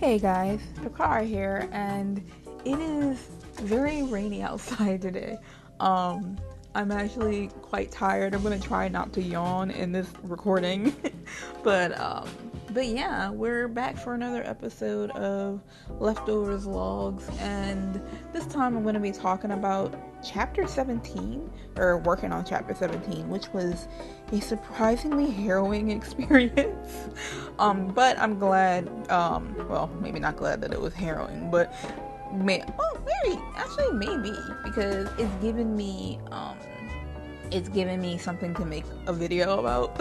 Hey guys, Dakar here, and it is very rainy outside today. Um, I'm actually quite tired. I'm gonna try not to yawn in this recording, but um, but yeah, we're back for another episode of Leftovers Logs, and this time I'm gonna be talking about chapter 17, or working on chapter 17, which was a surprisingly harrowing experience. But I'm glad, well, maybe not glad that it was harrowing, but maybe, because it's given me something to make a video about,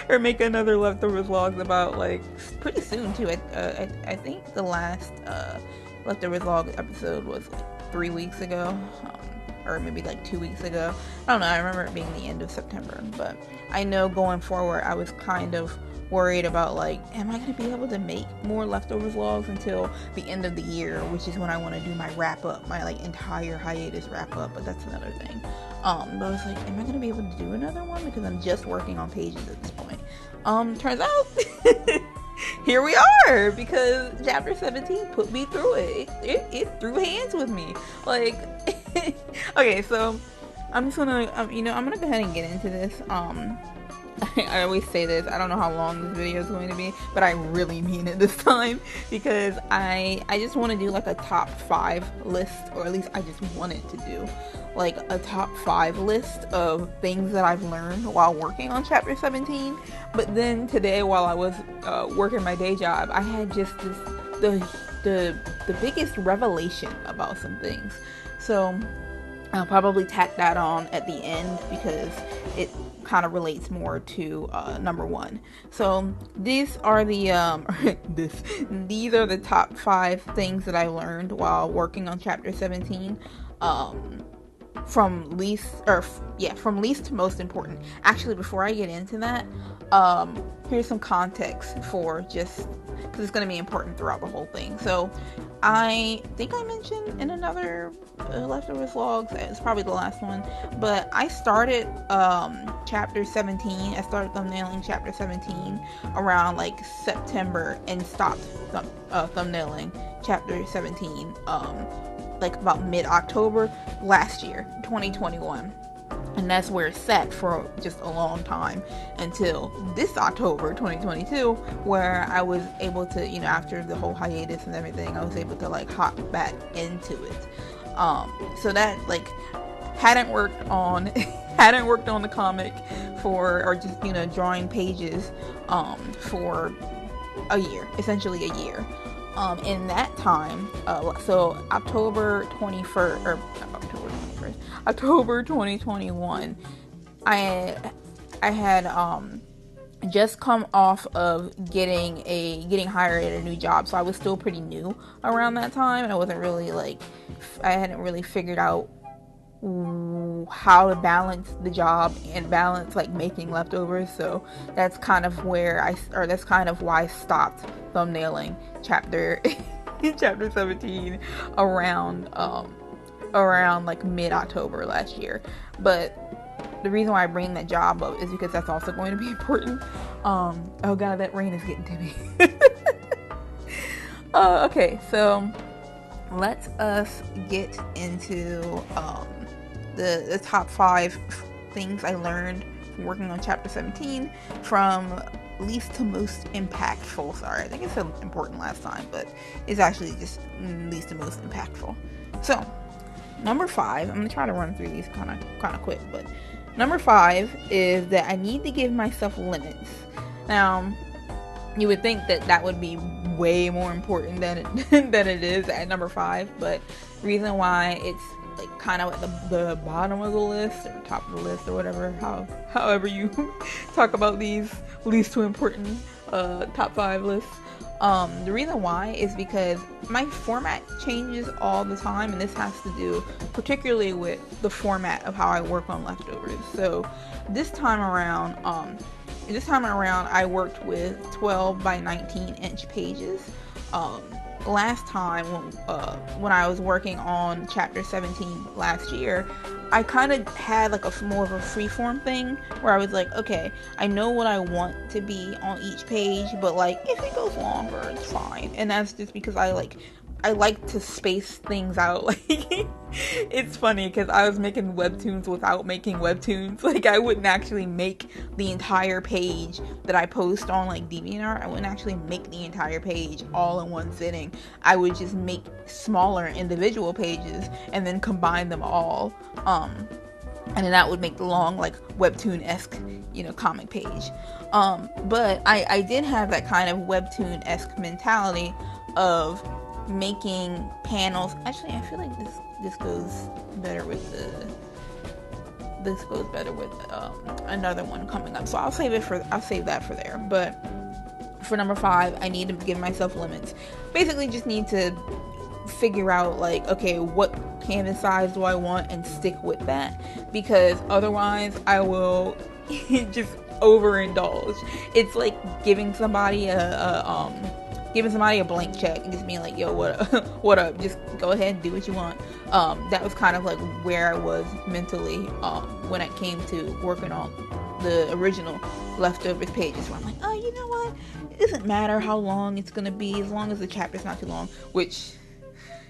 or make another leftovers vlogs about, like, pretty soon too. I think the last leftovers vlog episode was like 3 weeks ago, or maybe like 2 weeks ago. I don't know. I remember it being the end of September, but I know going forward, I was kind of worried about, like, am I going to be able to make more leftovers vlogs until the end of the year, which is when I want to do my wrap up, my like entire hiatus wrap up. But that's another thing. But I was like, am I going to be able to do another one, because I'm just working on pages at this point. Turns out here we are, because chapter 17 put me through it. It threw hands with me, like. Okay, so I'm just gonna I'm gonna go ahead and get into this. I always say this, I don't know how long this video is going to be, but I really mean it this time, because I just want to do like a top 5 list, or at least I just wanted to do like a top 5 list of things that I've learned while working on chapter 17. But then today, while I was working my day job, I had just the biggest revelation about some things. So I'll probably tack that on at the end, because it kind of relates more to number 1. So these are the these are the top 5 things that I learned while working on chapter 17. From least to most important. Actually, before I get into that, here's some context for, just because it's going to be important throughout the whole thing. So I think I mentioned in another leftovers vlogs, it's probably the last one, but I started chapter 17. I started thumbnailing chapter 17 around like September, and stopped thumbnailing chapter 17 like about mid-October last year, 2021. And that's where it sat for just a long time, until this October 2022, where I was able to, after the whole hiatus and everything, I was able to like hop back into it. So that, like, hadn't worked on the comic for, or just drawing pages for a year, essentially a year. In that time, so October 2021, I had just come off of getting hired at a new job, so I was still pretty new around that time, and I hadn't really figured out how to balance the job and balance like making leftovers. So that's kind of why I stopped thumbnailing chapter 17 around like mid-October last year. But the reason why I bring that job up is because that's also going to be important. Oh god, that rain is getting to me. Okay, so let us get into the top 5 things I learned from working on chapter 17, from least to most impactful. Sorry, I think it said important last time, but it's actually just least to most impactful. So number 5, I'm gonna try to run through these kind of quick, but number 5 is that I need to give myself limits. Now, you would think that would be way more important than it is at number 5, but the reason why it's like kind of at the bottom of the list, or top of the list, or whatever, however you talk about these least to important top 5 lists. The reason why is because my format changes all the time, and this has to do particularly with the format of how I work on leftovers. So this time around I worked with 12 by 19 inch pages. last time when I was working on chapter 17 last year, I kind of had like a more of a freeform thing where I was like, okay, I know what I want to be on each page, but like if it goes longer, it's fine. And that's just because I like to space things out. Like, it's funny because I was making webtoons without making webtoons. Like, I wouldn't actually make the entire page that I post on like DeviantArt. I wouldn't actually make the entire page all in one sitting. I would just make smaller individual pages and then combine them all. And then that would make the long, like, webtoon-esque, comic page. But I did have that kind of webtoon-esque mentality of making panels. Actually, I feel like this goes better with another one coming up. So I'll save that for there. But for number 5, I need to give myself limits. Basically, just need to figure out, like, okay, what canvas size do I want and stick with that, because otherwise I will just overindulge. It's like giving somebody a blank check and just being like, yo, what up, just go ahead and do what you want. That was kind of like where I was mentally when it came to working on the original leftovers pages, where I'm like, oh, you know what, it doesn't matter how long it's gonna be as long as the chapter's not too long. Which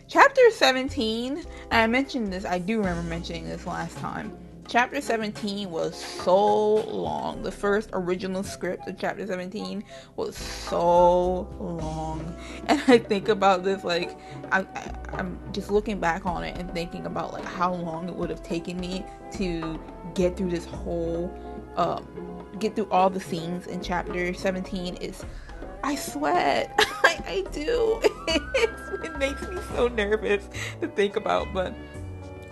chapter 17, and I mentioned this, I do remember mentioning this last time, chapter 17 was so long. The first original script of chapter 17 was so long. And I think about this, like, I'm just looking back on it and thinking about, like, how long it would have taken me to get through this whole, get through all the scenes in chapter 17. I sweat. I do. It makes me so nervous to think about, but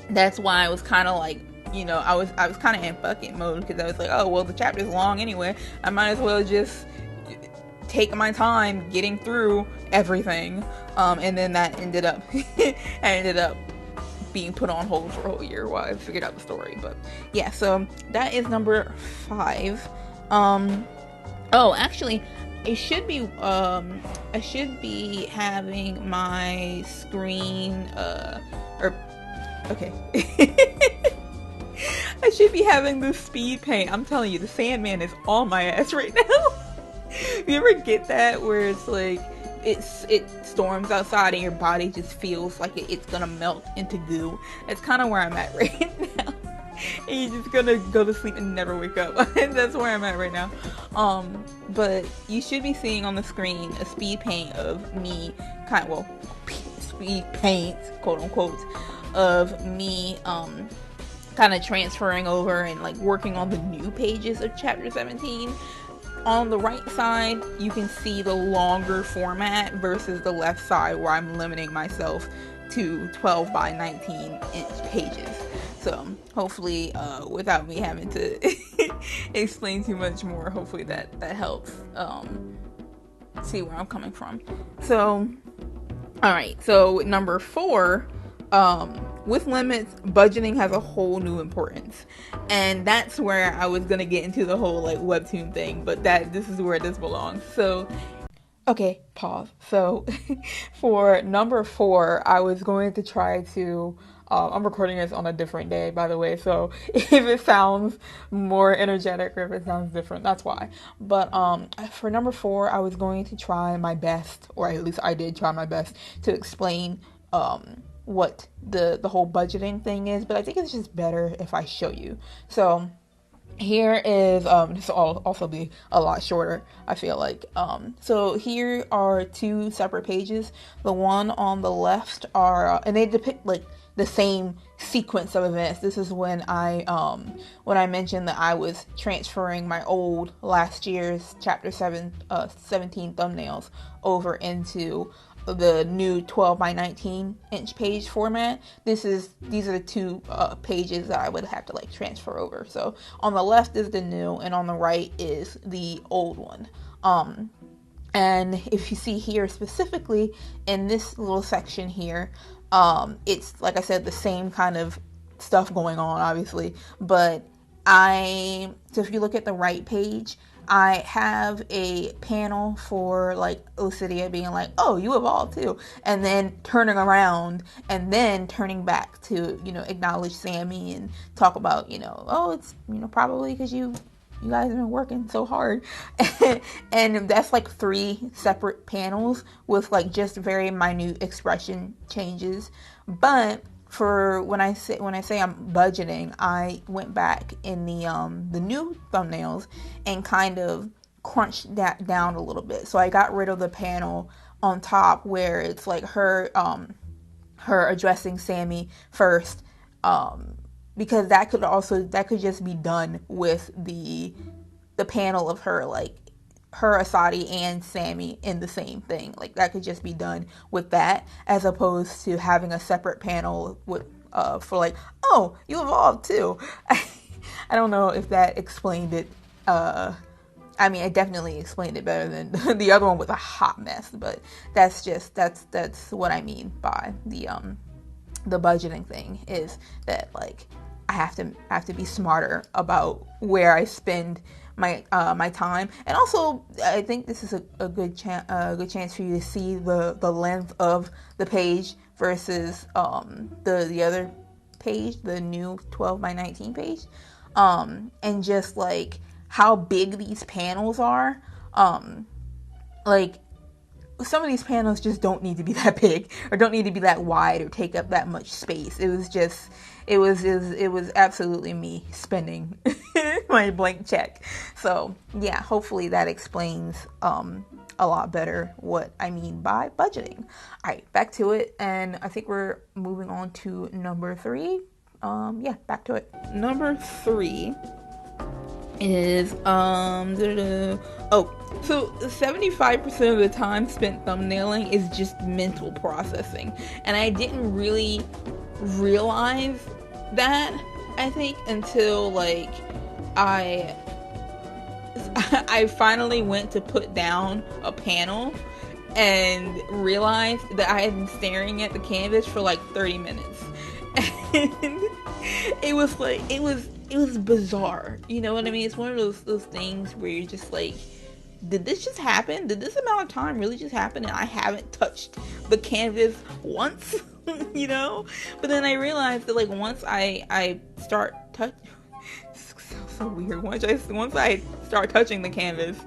that's why I was kind of like, I was kind of in bucket mode, because I was like, oh, well, the chapter's long anyway. I might as well just take my time getting through everything. And then that ended up, being put on hold for a whole year while I figured out the story. But yeah, so that is number 5. Oh, actually, I should be having my screen okay. I should be having the speed paint. I'm telling you, the Sandman is on my ass right now. You ever get that where it's like it storms outside and your body just feels like it's gonna melt into goo? That's kind of where I'm at right now. And you're just gonna go to sleep and never wake up. That's where I'm at right now. But you should be seeing on the screen a speed paint of me, speed paint, quote unquote, of me kind of transferring over and like working on the new pages of chapter 17. On the right side, you can see the longer format versus the left side where I'm limiting myself to 12 by 19 inch pages. So hopefully, without me having to explain too much more, hopefully that helps see where I'm coming from. So, alright, so number 4, with limits, budgeting has a whole new importance. And that's where I was gonna get into the whole like webtoon thing, but this is where this belongs. So, okay, pause. So, for number 4, I was going to try to, I'm recording this on a different day, by the way, so if it sounds more energetic or if it sounds different, that's why. But for number 4, I was going to try my best, or at least I did try my best, to explain what the whole budgeting thing is, but I think it's just better if I show you. So here is, this will also be a lot shorter, I feel like. So here are 2 separate pages. The one on the left are, and they depict like the same sequence of events. This is when I mentioned that I was transferring my old last year's chapter 17 thumbnails over into the new 12 by 19 inch page format. These are the 2 pages that I would have to like transfer over. So on the left is the new, and on the right is the old one. And if you see here specifically in this little section here, it's like I said, the same kind of stuff going on, obviously, but so if you look at the right page, I have a panel for like Lucidia being like, oh, you evolved too, and then turning around and then turning back to, you know, acknowledge Sammy and talk about, you know, oh, it's, you know, probably because you guys have been working so hard. And that's like 3 separate panels with like just very minute expression changes. But for when I say I'm budgeting, I went back in the new thumbnails and kind of crunched that down a little bit. So I got rid of the panel on top where it's like her addressing Sammy first, because that could just be done with the panel of her, like her, Asadi, and Sammy in the same thing. Like that could just be done with that, as opposed to having a separate panel with for like, oh, you evolved too. I don't know if that explained it. I mean, I definitely explained it better than the other one was a hot mess, but that's what I mean by the budgeting thing, is that like I have to be smarter about where I spend my time. And also I think this is a good chance for you to see the length of the page versus the other page, the new 12 by 19 page, and just like how big these panels are. Like some of these panels just don't need to be that big, or don't need to be that wide, or take up that much space. It was absolutely me spending my blank check. So yeah, hopefully that explains a lot better what I mean by budgeting. All right, back to it, and I think we're moving on to number 3. Yeah, back to it. Number 3 is so 75% of the time spent thumbnailing is just mental processing, and I didn't really realize that, I think, until like I finally went to put down a panel and realized that I had been staring at the canvas for like 30 minutes. And it was bizarre. You know what I mean? It's one of those things where you're just like, did this just happen? Did this amount of time really just happen and I haven't touched the canvas once? You know? But then I realized that like once I start touch so weird. Once I start touching the canvas,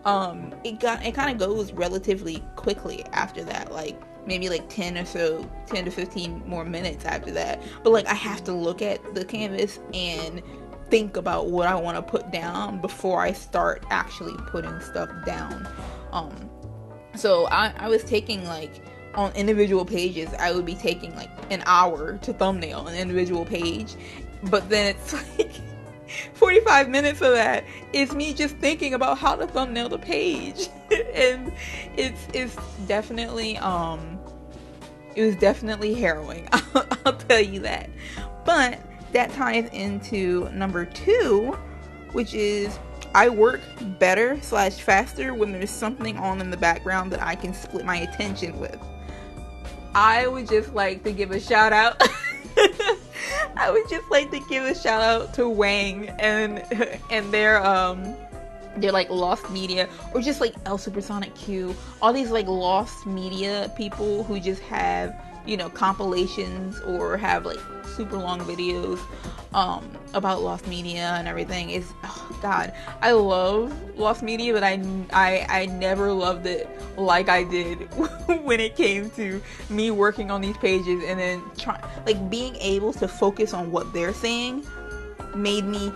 it kind of goes relatively quickly after that. Like maybe like 10 to 15 more minutes after that. But like I have to look at the canvas and think about what I want to put down before I start actually putting stuff down. So I was taking like, on individual pages, I would be taking like an hour to thumbnail an individual page, but then it's like 45 minutes of that is me just thinking about how to thumbnail the page. And it's definitely it was definitely harrowing. I'll tell you that. But that ties into number 2, which is I work better / faster when there's something on in the background that I can split my attention with. I would just like to give a shout out. I would just like to give a shout out to Wang and their like Lost Media, or just like El Supersonic Q, all these like Lost Media people who just have, you know, compilations or have like super long videos about Lost Media and everything. Is, oh god, I love Lost Media, but I never loved it like I did when it came to me working on these pages, and then being able to focus on what they're saying made me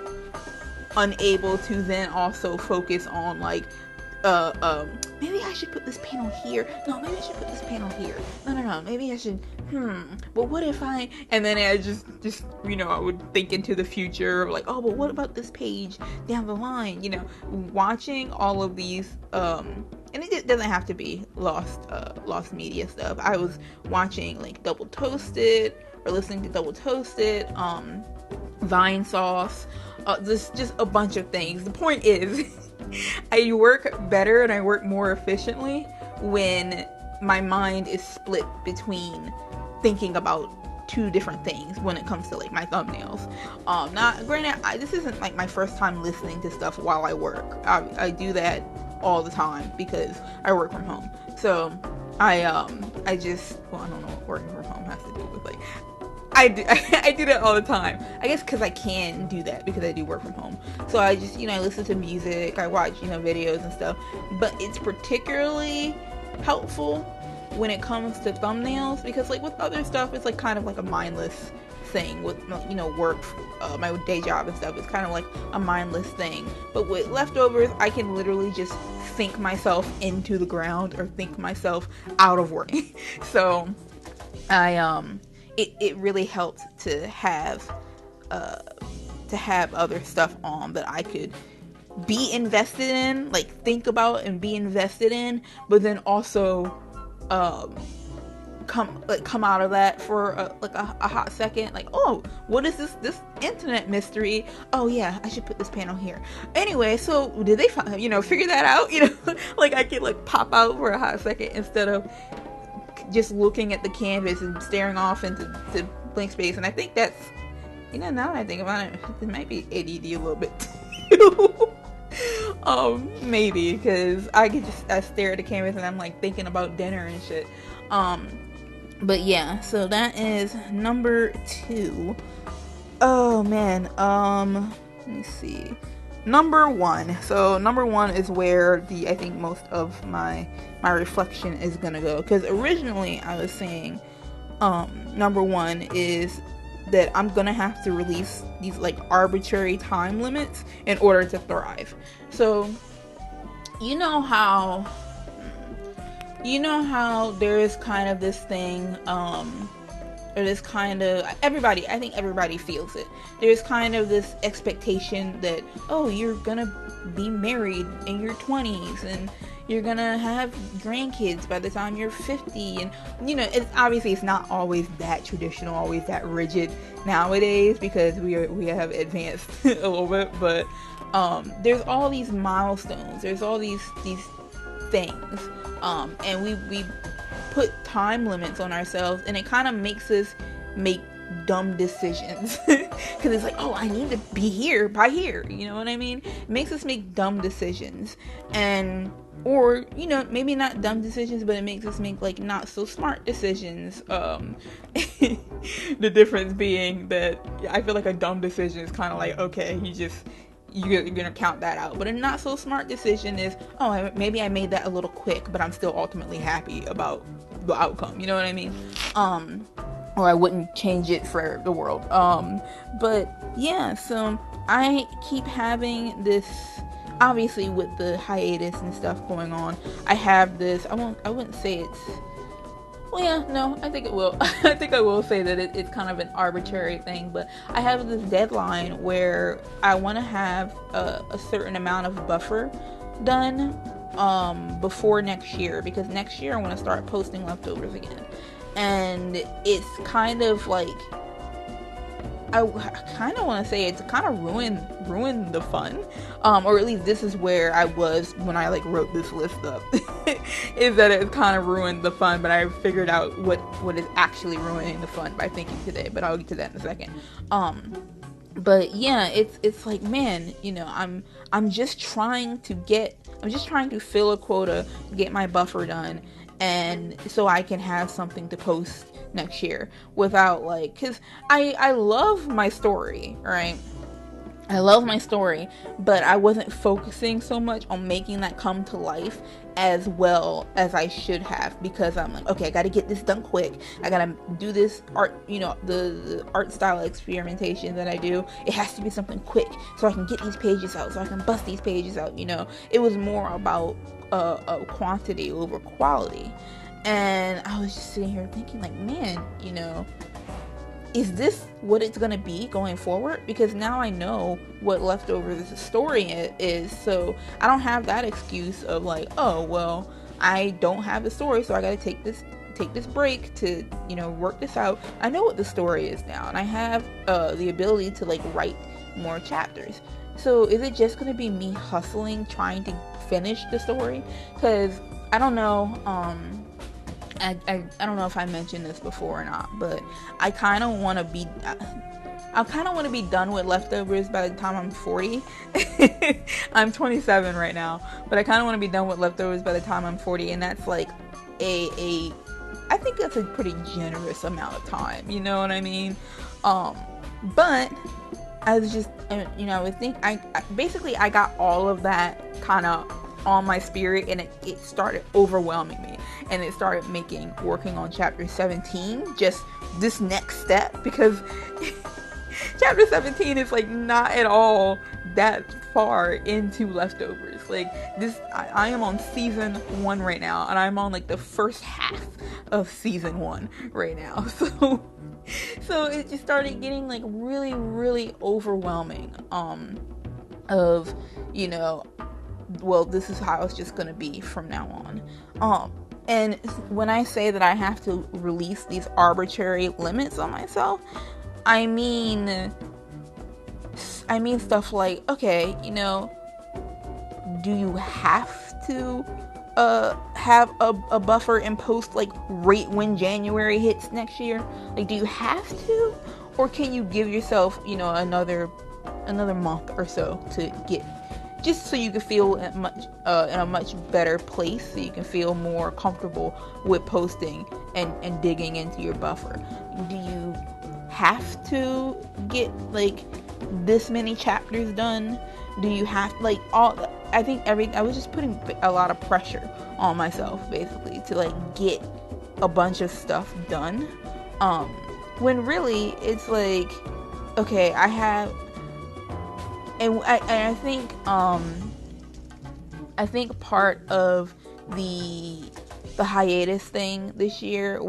unable to then also focus on like maybe I should put this panel here. No, maybe I should put this panel here. No, maybe I should, but what if I, and then I just, you know, I would think into the future, like, oh, but what about this page down the line, you know, watching all of these, and it doesn't have to be Lost Media stuff. I was watching, like, Double Toasted, or listening to Double Toasted, Vine Sauce, this, just a bunch of things. The point is, I work better and I work more efficiently when my mind is split between thinking about two different things when it comes to like my thumbnails. Not granted, this isn't like my first time listening to stuff while I work. I do that all the time because I work from home. So I just, well, I don't know what working from home has to do with, like, I do that all the time. I guess because I can do that because I do work from home. So I just, I listen to music, I watch, videos and stuff. But it's particularly helpful when it comes to thumbnails because, like, with other stuff, it's like kind of like a mindless thing. With, work, my day job and stuff, it's kind of like a mindless thing. But with leftovers, I can literally just think myself into the ground or think myself out of work. So it really helped to have other stuff on that I could be invested in, like think about and be invested in, but then also come out of that for a hot second, like, oh, what is this internet mystery? Oh yeah, I should put this panel here. Anyway, so did they figure that out? Like I could like pop out for a hot second instead of just looking at the canvas and staring off into blank space. And I think that's, now that I think about it might be ADD a little bit too. Maybe because I stare at the canvas and I'm like thinking about dinner and shit. But yeah, so that is number 2. Oh man, let me see. Number 1. So number 1 is where I think most of my reflection is gonna go. Because originally I was saying, number 1 is that I'm gonna have to release these like arbitrary time limits in order to thrive. So you know how there is kind of this thing, or this kind of, I think everybody feels it. There's kind of this expectation that, oh, you're gonna be married in your 20s and you're gonna have grandkids by the time you're 50, and it's obviously it's not always that traditional, always that rigid nowadays because we have advanced a little bit, but there's all these milestones, there's all these things, and we put time limits on ourselves, and it kind of makes us make dumb decisions because it's like, oh, I need to be here by here, you know what I mean? It makes us make dumb decisions, or maybe not dumb decisions, but it makes us make like not so smart decisions. The difference being that I feel like a dumb decision is kind of like, okay, you're gonna count that out, but a not so smart decision is, oh, maybe I made that a little quick, but I'm still ultimately happy about the outcome, you know what I mean? Or I wouldn't change it for the world. But yeah, so I keep having this, obviously with the hiatus and stuff going on, I have this, I wouldn't say it's, well, yeah, no, I think it will. I think I will say that it's kind of an arbitrary thing, but I have this deadline where I want to have a certain amount of buffer done before next year, because next year I want to start posting leftovers again. And it's kind of like, I kind of want to say it's kind of ruined the fun, or at least this is where I was when I like wrote this list up. Is that it's kind of ruined the fun, but I figured out what is actually ruining the fun by thinking today, but I'll get to that in a second. But yeah, it's like, man, I'm just trying to fill a quota, get my buffer done, and so I can have something to post next year without like, because I love my story, right? I love my story, but I wasn't focusing so much on making that come to life as well as I should have, because I'm like, okay, I gotta get this done quick. I gotta do this art, the art style experimentation that I do. It has to be something quick so I can get these pages out, so I can bust these pages out, It was more about quantity over quality. And I was just sitting here thinking like, man, is this what it's going to be going forward? Because now I know what Leftovers' story is, so I don't have that excuse of like, oh, well, I don't have the story, so I got to take this break to, work this out. I know what the story is now, and I have the ability to like write more chapters. So is it just going to be me hustling, trying to finish the story? Because I don't know, I don't know if I mentioned this before or not, but I kind of want to be done with leftovers by the time I'm 40. I'm 27 right now, but I kind of want to be done with leftovers by the time I'm 40, and that's like I think that's a pretty generous amount of time, you know what I mean? But I was just, you know, I think basically I got all of that kind of on my spirit, and it started overwhelming me, and it started making working on chapter 17 just this next step, because chapter 17 is like not at all that far into leftovers. Like this, I am on season 1 right now, and I'm on like the first half of season 1 right now. So it just started getting like really, really overwhelming. Of, you know, well, this is how it's just gonna be from now on. And when I say that I have to release these arbitrary limits on myself, I mean stuff like, okay, you know, do you have to have a buffer and post like right when January hits next year? Like, do you have to, or can you give yourself, you know, another month or so to get, just so you can feel in a much better place, so you can feel more comfortable with posting and digging into your buffer? Do you have to get like this many chapters done? Do you have like I was just putting a lot of pressure on myself basically to like get a bunch of stuff done, when really it's like, okay, I have, and I think part of the hiatus thing this year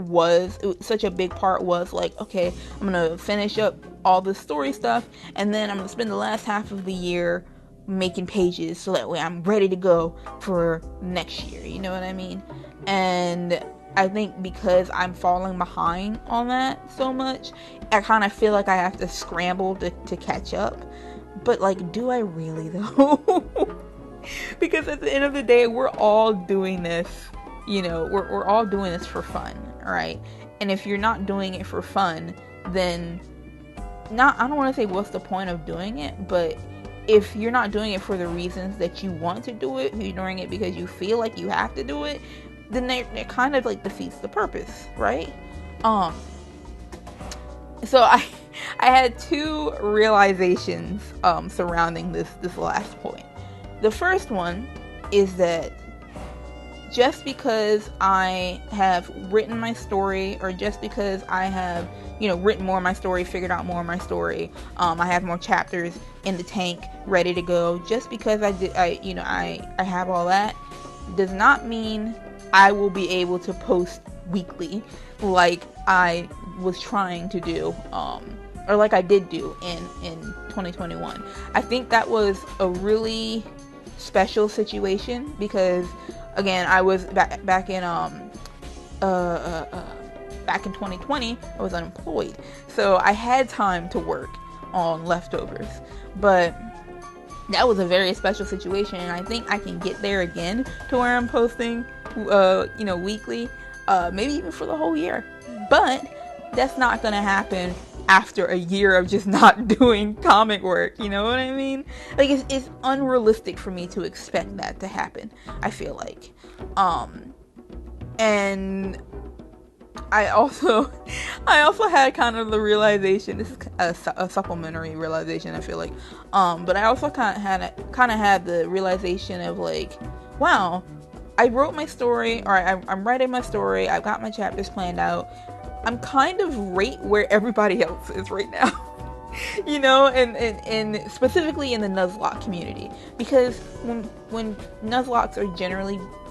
such a big part was like, okay, I'm gonna finish up all the story stuff, and then I'm gonna spend the last half of the year making pages, so that way I'm ready to go for next year, you know what I mean? And I think because I'm falling behind on that so much, I kind of feel like I have to scramble to catch up. But like, do I really though? Because at the end of the day, we're all doing this, you know, we're all doing this for fun, right? And if you're not doing it for fun, then I don't want to say what's the point of doing it, but if you're not doing it for the reasons that you want to do it, if you're doing it because you feel like you have to do it, then it kind of like defeats the purpose, right? So I had 2 realizations surrounding this last point. The first one is that just because I have written my story, or just because I have, you know, written more of my story, figured out more of my story, I have more chapters in the tank ready to go, just because I have all that, does not mean I will be able to post weekly like I was trying to do, or like I did do in 2021. I think that was a really special situation because, again, I was back in 2020, I was unemployed, so I had time to work on leftovers. But that was a very special situation, and I think I can get there again to where I'm posting, weekly, maybe even for the whole year. But that's not gonna happen after a year of just not doing comic work, you know what I mean? Like, it's unrealistic for me to expect that to happen, I feel like. And I also had kind of the realization, this is a supplementary realization, I feel like, but I also kind of had the realization of like, wow, I wrote my story, or I'm writing my story, I've got my chapters planned out, I'm kind of right where everybody else is right now. You know, and specifically in the Nuzlocke community, because when Nuzlocks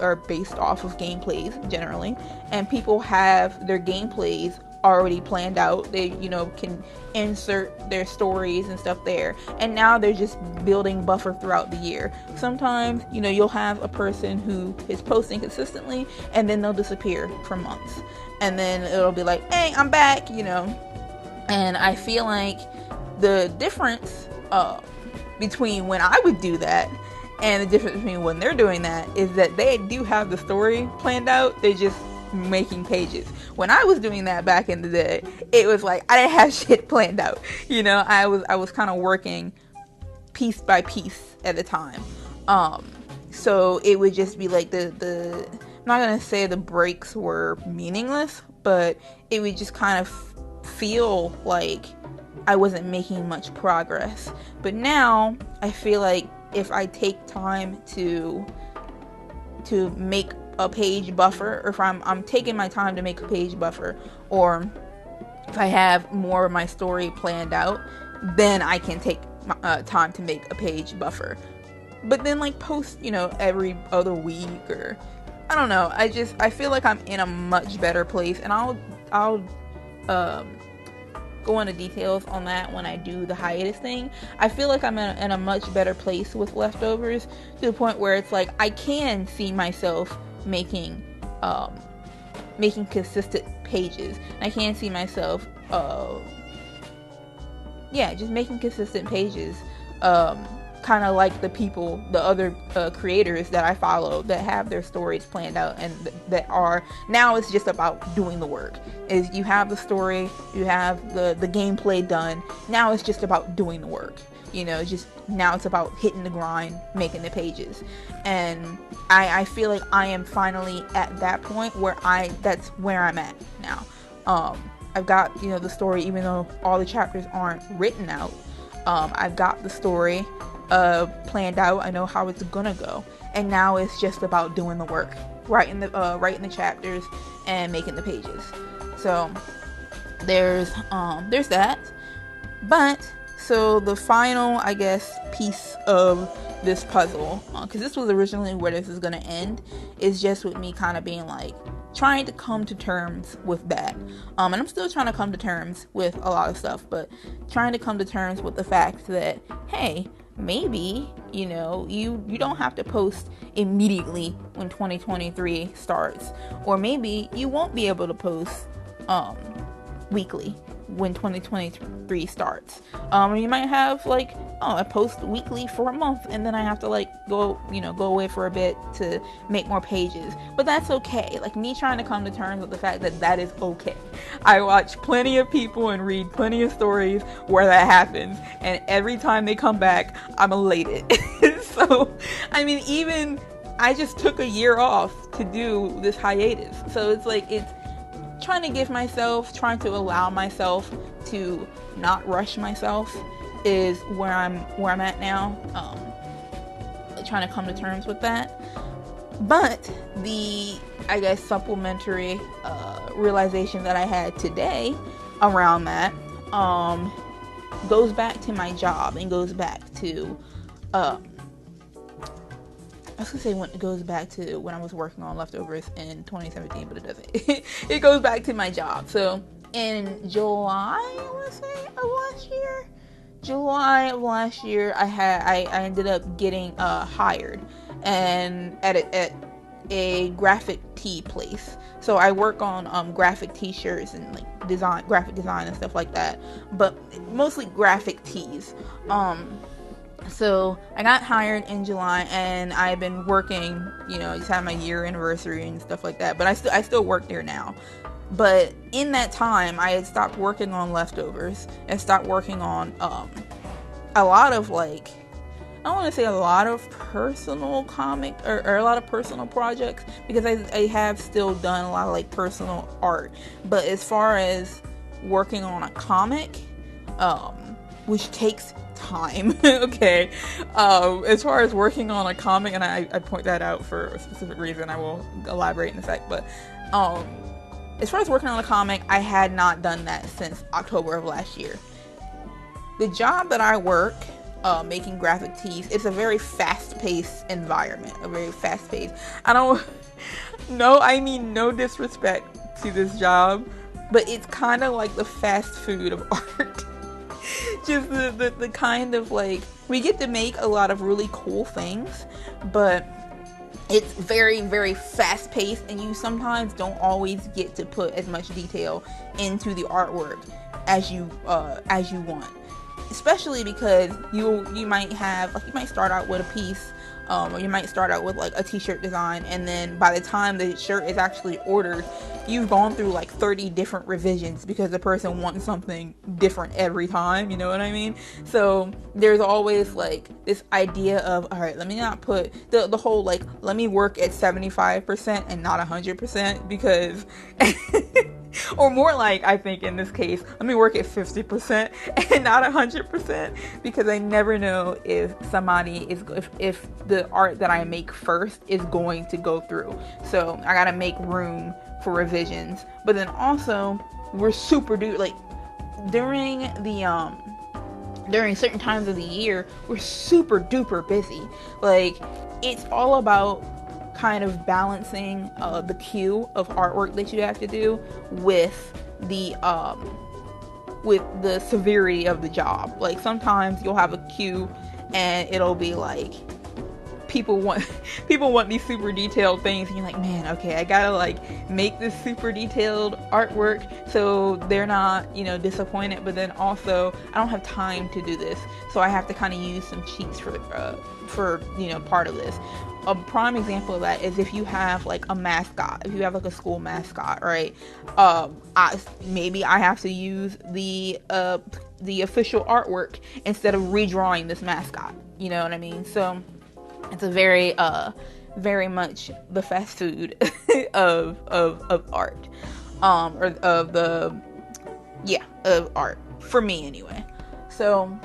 are based off of gameplays generally, and people have their gameplays already planned out, they, you know, can insert their stories and stuff there, and now they're just building buffer throughout the year. Sometimes, you know, you'll have a person who is posting consistently, and then they'll disappear for months, and then it'll be like, hey, I'm back, you know. And I feel like the difference between when I would do that and the difference between when they're doing that is that they do have the story planned out. They just making pages. When I was doing that back in the day, it was like I didn't have shit planned out. You know, I was kind of working piece by piece at a time. So it would just be like the I'm not gonna say the breaks were meaningless, but it would just kind of feel like I wasn't making much progress. But now I feel like if I take time to make a page buffer, or if I'm taking my time to make a page buffer, or if I have more of my story planned out, then I can take time to make a page buffer. But then like post, you know, every other week, or I don't know. I feel like I'm in a much better place, and I'll go into details on that when I do the hiatus thing. I feel like I'm in a much better place with leftovers, to the point where it's like I can see myself making consistent pages. I can see myself just making consistent pages, kind of like the other creators that I follow that have their stories planned out, and that are, now it's just about doing the work. Is you have the story, you have the gameplay done, now it's just about doing the work. You know, just now it's about hitting the grind, making the pages. And I feel like I am finally at that point where that's where I'm at now. I've got, you know, the story, even though all the chapters aren't written out. I've got the story planned out. I know how it's gonna go, and now it's just about doing the work, writing the chapters and making the pages. So there's that. But so the final, I guess, piece of this puzzle, because this was originally where this is gonna end, is just with me kind of being like trying to come to terms with that. And I'm still trying to come to terms with a lot of stuff, but trying to come to terms with the fact that, hey, maybe, you know, you don't have to post immediately when 2023 starts, or maybe you won't be able to post weekly when 2023 starts. You might have like, I post weekly for a month, and then I have to like go away for a bit to make more pages. But that's okay. Like, me trying to come to terms with the fact that is okay. I watch plenty of people and read plenty of stories where that happens, and every time they come back, I'm elated. So, I mean, even I just took a year off to do this hiatus. So it's like, it's trying to allow myself to not rush myself is where I'm at now. Trying to come to terms with that. But the, I guess, supplementary realization that I had today around that goes back to my job, and goes back to I was gonna say when it goes back to when I was working on leftovers in 2017, but it doesn't. It goes back to my job. So in July, I want to say, of last year, I ended up getting hired, and at a graphic tee place. So I work on graphic t-shirts and like graphic design and stuff like that, but mostly graphic tees. So I got hired in July, and I've been working, you know, just had my year anniversary and stuff like that, but I still work there now. But in that time, I had stopped working on leftovers and stopped working on a lot of, like, I don't want to say a lot of personal comic or a lot of personal projects, because I have still done a lot of like personal art. But as far as working on a comic, which takes time, okay, as far as working on a comic, and I point that out for a specific reason, I will elaborate in a sec, but as far as working on a comic, I had not done that since October of last year. The job that I work, making graphic tees, it's a very fast-paced environment, I mean no disrespect to this job, but it's kind of like the fast food of art. Just the kind of, like, we get to make a lot of really cool things, but it's very, very fast paced, and you sometimes don't always get to put as much detail into the artwork as you want. Especially because you might start out with a piece Or you might start out with like a t-shirt design, and then by the time the shirt is actually ordered, you've gone through like 30 different revisions because the person wants something different every time, you know what I mean? So there's always like this idea of, all right, let me not put the whole like, let me work at 75% and not 100%, because or more like, I think in this case, let me work at 50% and not 100%, because I never know if somebody is, if the art that I make first is going to go through. So I gotta make room for revisions. But then also, we're super duper, like, during the during certain times of the year, we're super duper busy. Like, it's all about kind of balancing the queue of artwork that you have to do with the severity of the job. Like, sometimes you'll have a queue and it'll be like, people want these super detailed things, and you're like, man, okay, I gotta like make this super detailed artwork so they're not, you know, disappointed. But then also, I don't have time to do this, so I have to kind of use some cheats for you know, part of this. A prime example of that is if you have like a mascot, if you have like a school mascot, right? Maybe I have to use the official artwork instead of redrawing this mascot. You know what I mean? So it's a very much the fast food of art, or of art, for me anyway. So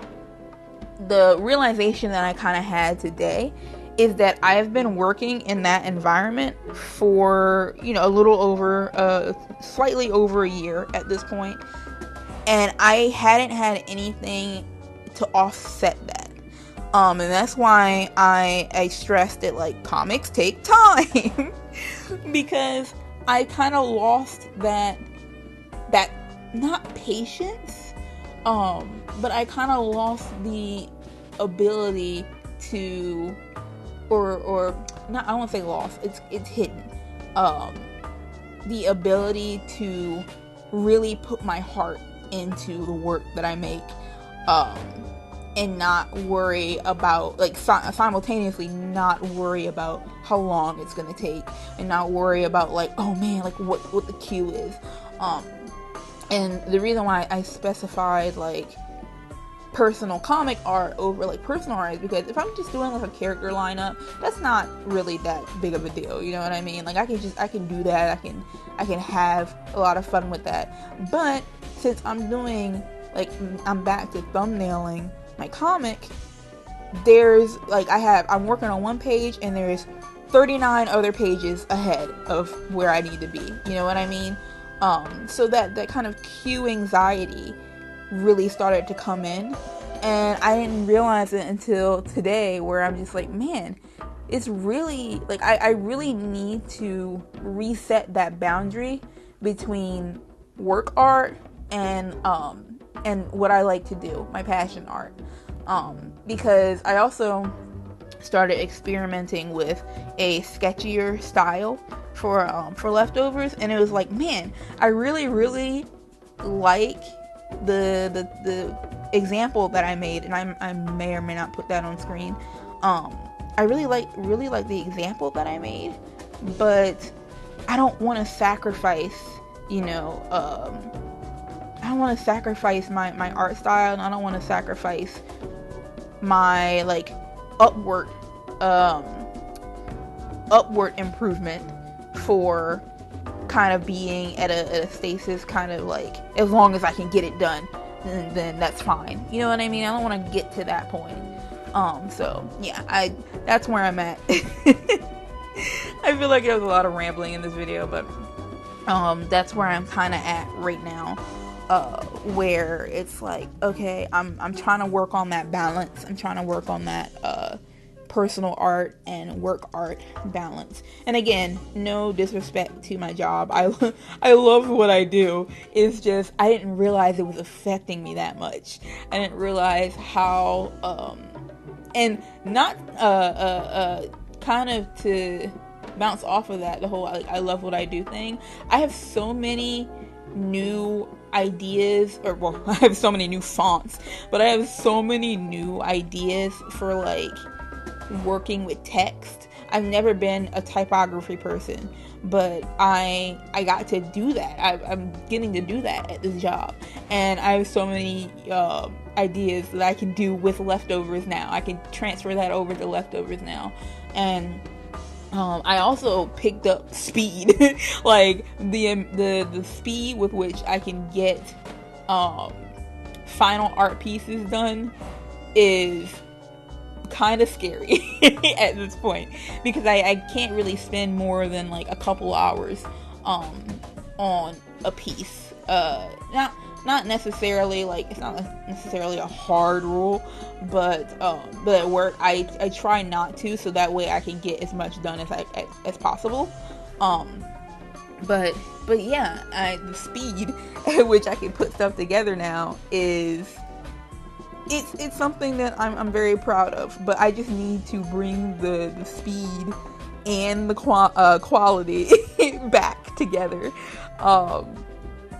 the realization that I kind of had today is that I have been working in that environment for, you know, a little over, slightly over a year at this point, and I hadn't had anything to offset that. And that's why I stressed that, like, comics take time, because I kind of lost that not patience, but I kind of lost the ability to, or not, I don't want to say lost, it's hidden, the ability to really put my heart into the work that I make, and not worry about, like, simultaneously not worry about how long it's gonna take, and not worry about, like, oh man, like what the queue is. And the reason why I specified like personal comic art over like personal art is because if I'm just doing like a character lineup, that's not really that big of a deal, you know what I mean? Like, I can do that, I can have a lot of fun with that. But since I'm doing, like, I'm back to thumbnailing my comic, there's like, I'm working on one page and there's 39 other pages ahead of where I need to be, you know what I mean? So that kind of queue anxiety really started to come in, and I didn't realize it until today, where I'm just like, man, it's really like, I really need to reset that boundary between work art and what I like to do, my passion art, because I also started experimenting with a sketchier style for leftovers, and it was like, man, I really like the example that I made, and I may or may not put that on screen. I really like the example that I made, but I don't want to sacrifice, you know, I don't want to sacrifice my art style, and I don't want to sacrifice my like upward improvement for kind of being at a stasis, kind of like, as long as I can get it done, then that's fine, you know what I mean? I don't want to get to that point. So yeah, that's where I'm at. I feel like there was a lot of rambling in this video, but that's where I'm kind of at right now, where it's like, okay, I'm trying to work on that balance. I'm trying to work on that personal art and work art balance. And again, no disrespect to my job. I love what I do. It's just, I didn't realize it was affecting me that much. I didn't realize how, and not, kind of to bounce off of that, the whole, I love what I do thing. I have so many new ideas, or, well, I have so many new fonts, but I have so many new ideas for like working with text. I've never been a typography person, but I got to do that. I'm getting to do that at this job, and I have so many ideas that I can do with leftovers now. I can transfer that over to leftovers now, and I also picked up speed, like the speed with which I can get final art pieces done is kind of scary at this point, because I can't really spend more than like a couple hours on a piece. Not necessarily like, it's not necessarily a hard rule, but at work I try not to, so that way I can get as much done as possible. But yeah, the speed at which I can put stuff together now is it's something that I'm very proud of. But I just need to bring the speed and the quality back together,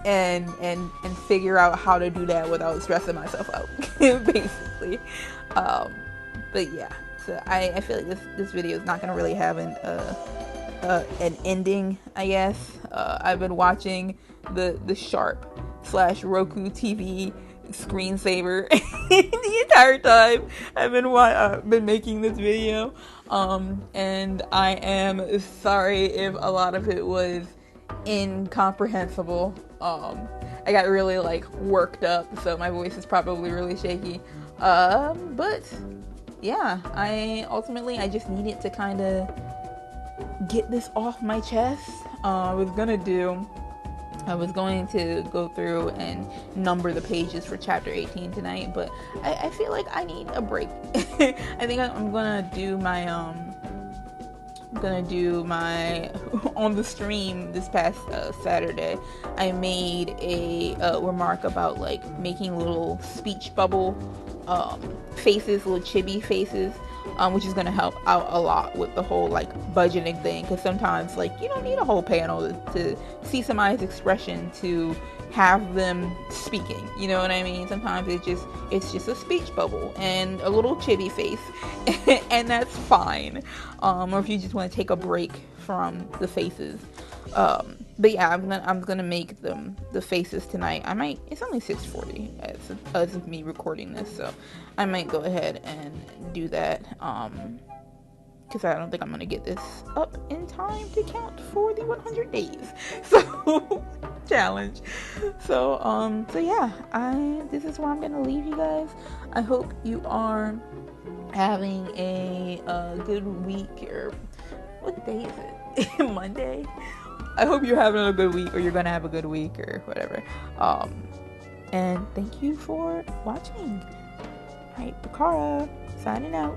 and figure out how to do that without stressing myself out, basically. But yeah, so I feel like this video is not gonna really have an ending, I guess. I've been watching the Sharp / Roku TV screensaver the entire time I've been making this video, and I am sorry if a lot of it was incomprehensible. I got really like worked up, so my voice is probably really shaky, but yeah, I just needed to kind of get this off my chest. I was going to go through and number the pages for chapter 18 tonight, but I feel like I need a break. I think I'm gonna do my on the stream this past Saturday, I made a remark about like making little speech bubble faces, little chibi faces, which is going to help out a lot with the whole like budgeting thing, because sometimes like you don't need a whole panel to see somebody's expression to have them speaking, you know what I mean? Sometimes it's just a speech bubble and a little chibi face and that's fine, or if you just want to take a break from the faces. But yeah, I'm gonna make the faces tonight. It's only 6:40 as of me recording this, so I might go ahead and do that, because I don't think I'm gonna get this up in time to count for the 100 days. So challenge. So yeah, this is where I'm gonna leave you guys. I hope you are having a good week, or what day is it? Monday. I hope you're having a good week, or you're gonna have a good week, or whatever. And thank you for watching. Alright, Bakara signing out.